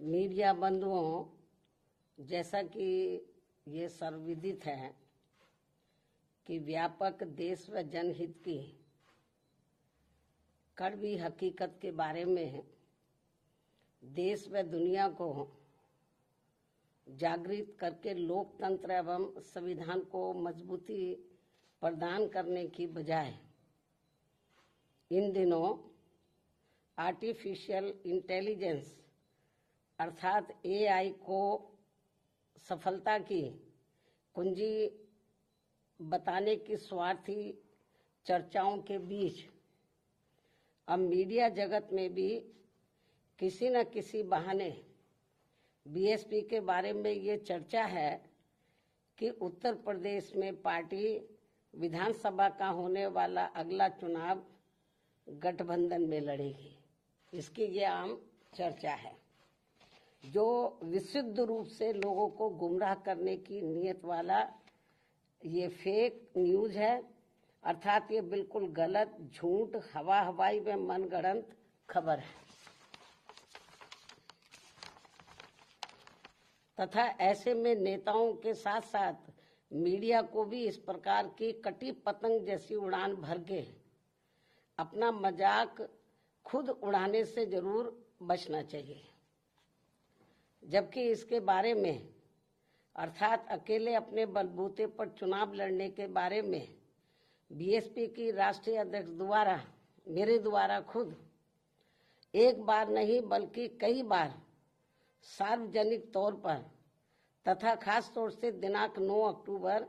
Media बंधुओं, जैसा कि ये सर्वविदित है कि व्यापक देश व जनहित की कड़वी हकीकत के बारे में देश व दुनिया को जागृत करके लोकतंत्र एवं संविधान को मजबूती प्रदान करने की बजाय इन दिनों आर्टिफिशियल इंटेलिजेंस अर्थात एआई को सफलता की कुंजी बताने की स्वार्थी चर्चाओं के बीच अब मीडिया जगत में भी किसी न किसी बहाने बीएसपी के बारे में ये चर्चा है कि उत्तर प्रदेश में पार्टी विधानसभा का होने वाला अगला चुनाव गठबंधन में लड़ेगी। इसकी ये आम चर्चा है, जो विशुद्ध रूप से लोगों को गुमराह करने की नीयत वाला ये फेक न्यूज है। अर्थात ये बिल्कुल गलत, झूठ, हवाई व मनगढ़ंत खबर है तथा ऐसे में नेताओं के साथ साथ मीडिया को भी इस प्रकार की कटी पतंग जैसी उड़ान भर के अपना मजाक खुद उड़ाने से जरूर बचना चाहिए। जबकि इसके बारे में अर्थात अकेले अपने बलबूते पर चुनाव लड़ने के बारे में बीएसपी की राष्ट्रीय अध्यक्ष द्वारा मेरे द्वारा खुद एक बार नहीं बल्कि कई बार सार्वजनिक तौर पर तथा खास तौर से दिनांक 9 अक्टूबर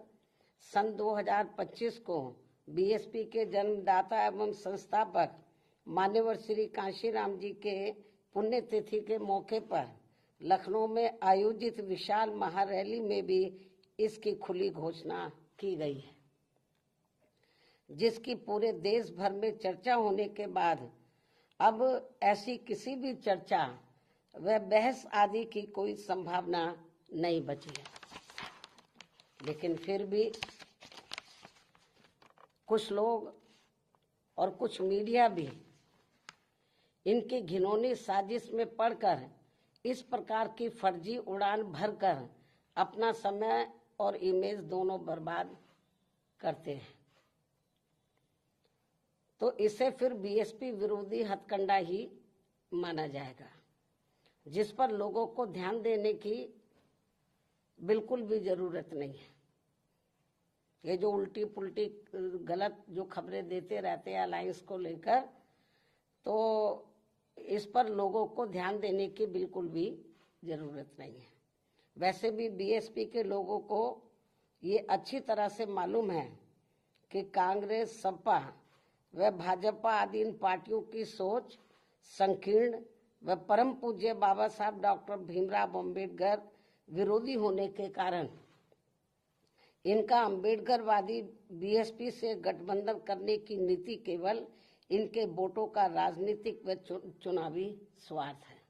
सन 2025 को बीएसपी के जन्मदाता एवं संस्थापक मान्यवर श्री कांशीराम जी के पुण्यतिथि के मौके पर लखनऊ में आयोजित विशाल महारैली में भी इसकी खुली घोषणा की गई है, जिसकी पूरे देश भर में चर्चा होने के बाद अब ऐसी किसी भी चर्चा व बहस आदि की कोई संभावना नहीं बची है। लेकिन फिर भी कुछ लोग और कुछ मीडिया भी इनकी घिनौनी साजिश में पड़कर इस प्रकार की फर्जी उड़ान भरकर अपना समय और इमेज दोनों बर्बाद करते हैं, तो इसे फिर बीएसपी विरोधी हथकंडा ही माना जाएगा, जिस पर लोगों को ध्यान देने की बिल्कुल भी जरूरत नहीं है। ये जो उल्टी पुल्टी गलत जो खबरें देते रहते हैं अलायंस को लेकर, तो इस पर लोगों को ध्यान देने की बिल्कुल भी जरूरत नहीं है। वैसे भी बीएसपी के लोगों को ये अच्छी तरह से मालूम है कि कांग्रेस, सपा व भाजपा आदि इन पार्टियों की सोच संकीर्ण व परम पूज्य बाबा साहब डॉक्टर भीमराव अम्बेडकर विरोधी होने के कारण इनका अम्बेडकरवादी बीएसपी से गठबंधन करने की नीति केवल इनके वोटों का राजनीतिक व चुनावी स्वार्थ है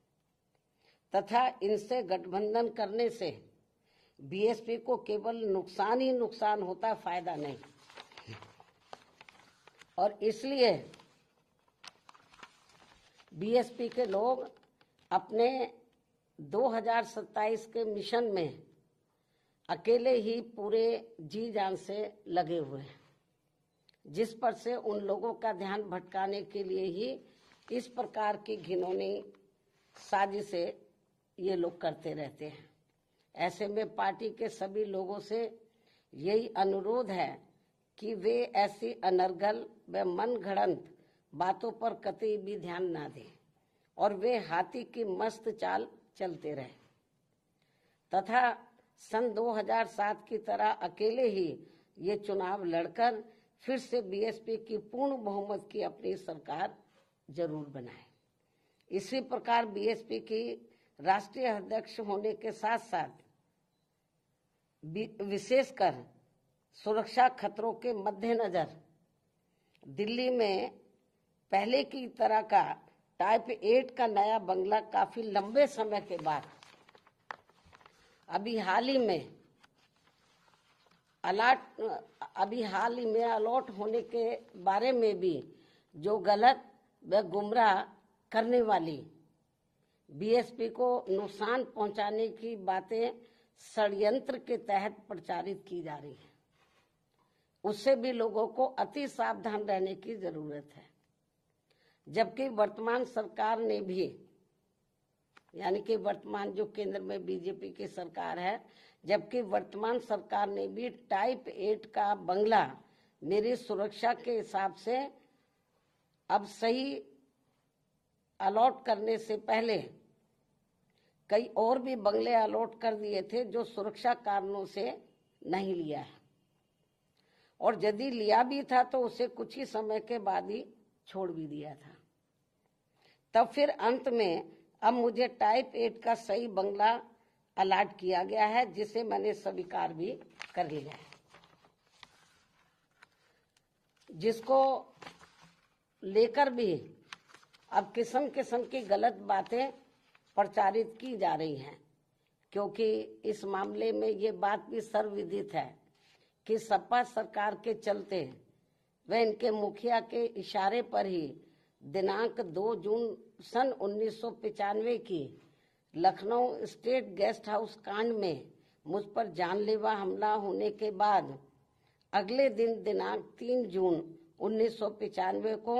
तथा इनसे गठबंधन करने से बीएसपी को केवल नुकसान ही नुकसान होता है, फायदा नहीं। और इसलिए बीएसपी के लोग अपने 2027 के मिशन में अकेले ही पूरे जी जान से लगे हुए हैं, जिस पर से उन लोगों का ध्यान भटकाने के लिए ही इस प्रकार की घिनौनी साजिशें ये लोग करते रहते हैं। ऐसे में पार्टी के सभी लोगों से यही अनुरोध है कि वे ऐसी अनर्गल व मनगढ़ंत बातों पर कतई भी ध्यान ना दें और वे हाथी की मस्त चाल चलते रहे तथा सन 2007 की तरह अकेले ही ये चुनाव लड़कर फिर से बीएसपी की पूर्ण बहुमत की अपनी सरकार जरूर बनाए। इसी प्रकार बीएसपी की राष्ट्रीय अध्यक्ष होने के साथ साथ विशेषकर सुरक्षा खतरों के मद्देनजर दिल्ली में पहले की तरह का टाइप 8 का नया बंगला काफी लंबे समय के बाद अभी हाल ही में अलॉट होने के बारे में भी जो गलत व गुमराह करने वाली बीएसपी को नुकसान पहुंचाने की बातें षड्यंत्र के तहत प्रचारित की जा रही है, उससे भी लोगों को अति सावधान रहने की जरूरत है। जबकि वर्तमान सरकार ने भी, यानी कि वर्तमान जो केंद्र में बीजेपी की सरकार है, जबकि वर्तमान सरकार ने भी टाइप 8 का बंगला मेरी सुरक्षा के हिसाब से अब सही अलॉट करने से पहले कई और भी बंगले अलॉट कर दिए थे जो सुरक्षा कारणों से नहीं लिया है, और यदि लिया भी था तो उसे कुछ ही समय के बाद ही छोड़ भी दिया था। तब फिर अंत में अब मुझे टाइप 8 का सही बंगला अलॉट किया गया है, जिसे मैंने स्वीकार भी कर लिया है। जिसको लेकर भी अब किस्म किस्म की गलत बातें प्रचारित की जा रही हैं, क्योंकि इस मामले में ये बात भी सर्वविदित है कि सपा सरकार के चलते व इनके मुखिया के इशारे पर ही दिनांक 2 जून सन 1995 की लखनऊ स्टेट गेस्ट हाउस कांड में मुझ पर जानलेवा हमला होने के बाद अगले दिन दिनांक 3 जून 1995 को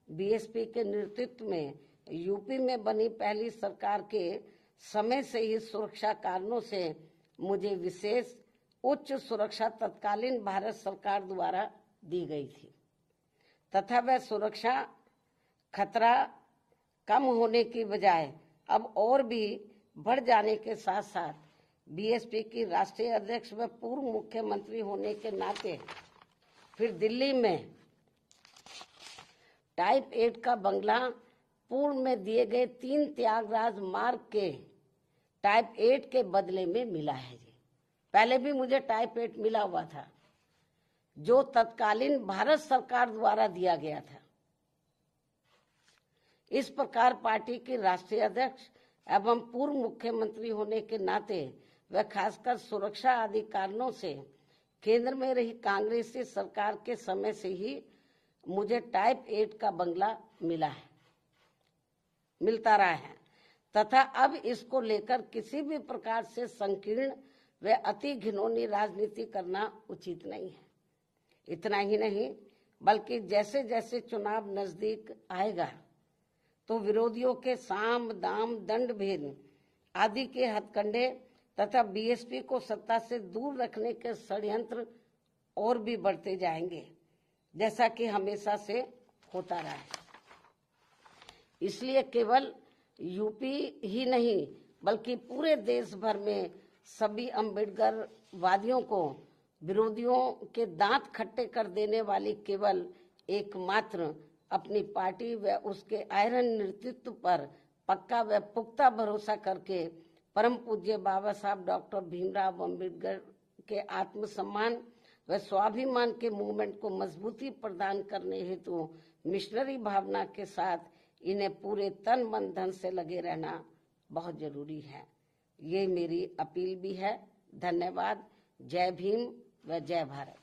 बीएसपी के नेतृत्व में यूपी में बनी पहली सरकार के समय से ही सुरक्षा कारणों से मुझे विशेष उच्च सुरक्षा तत्कालीन भारत सरकार द्वारा दी गई थी, तथा वह सुरक्षा खतरा कम होने की बजाय अब और भी बढ़ जाने के साथ साथ बीएसपी की राष्ट्रीय अध्यक्ष व पूर्व मुख्यमंत्री होने के नाते फिर दिल्ली में टाइप 8 का बंगला पूर्व में दिए गए 3 त्यागराज मार्ग के टाइप 8 के बदले में मिला है जी। पहले भी मुझे टाइप 8 मिला हुआ था जो तत्कालीन भारत सरकार द्वारा दिया गया था। इस प्रकार पार्टी की राष्ट्रीय अध्यक्ष एवं पूर्व मुख्यमंत्री होने के नाते व खासकर सुरक्षा आदि कारणों से केंद्र में रही कांग्रेसी सरकार के समय से ही मुझे टाइप 8 का बंगला मिलता रहा है, तथा अब इसको लेकर किसी भी प्रकार से संकीर्ण व अति घिनौनी राजनीति करना उचित नहीं है। इतना ही नहीं बल्कि जैसे जैसे चुनाव नजदीक आएगा तो विरोधियों के साम दाम दंड भेद आदि के हथकंडे तथा बीएसपी को सत्ता से दूर रखने के षड्यंत्र और भी बढ़ते जाएंगे, जैसा कि हमेशा से होता रहा है। इसलिए केवल यूपी ही नहीं बल्कि पूरे देश भर में सभी अम्बेडकर वादियों को विरोधियों के दांत खट्टे कर देने वाली केवल एकमात्र अपनी पार्टी व उसके आयरन नेतृत्व पर पक्का व पुख्ता भरोसा करके परम पूज्य बाबा साहब डॉक्टर भीमराव अम्बेडकर के आत्मसम्मान व स्वाभिमान के मूवमेंट को मजबूती प्रदान करने हेतु मिशनरी भावना के साथ इन्हें पूरे तन मन धन से लगे रहना बहुत जरूरी है। ये मेरी अपील भी है। धन्यवाद। जय भीम व जय भारत।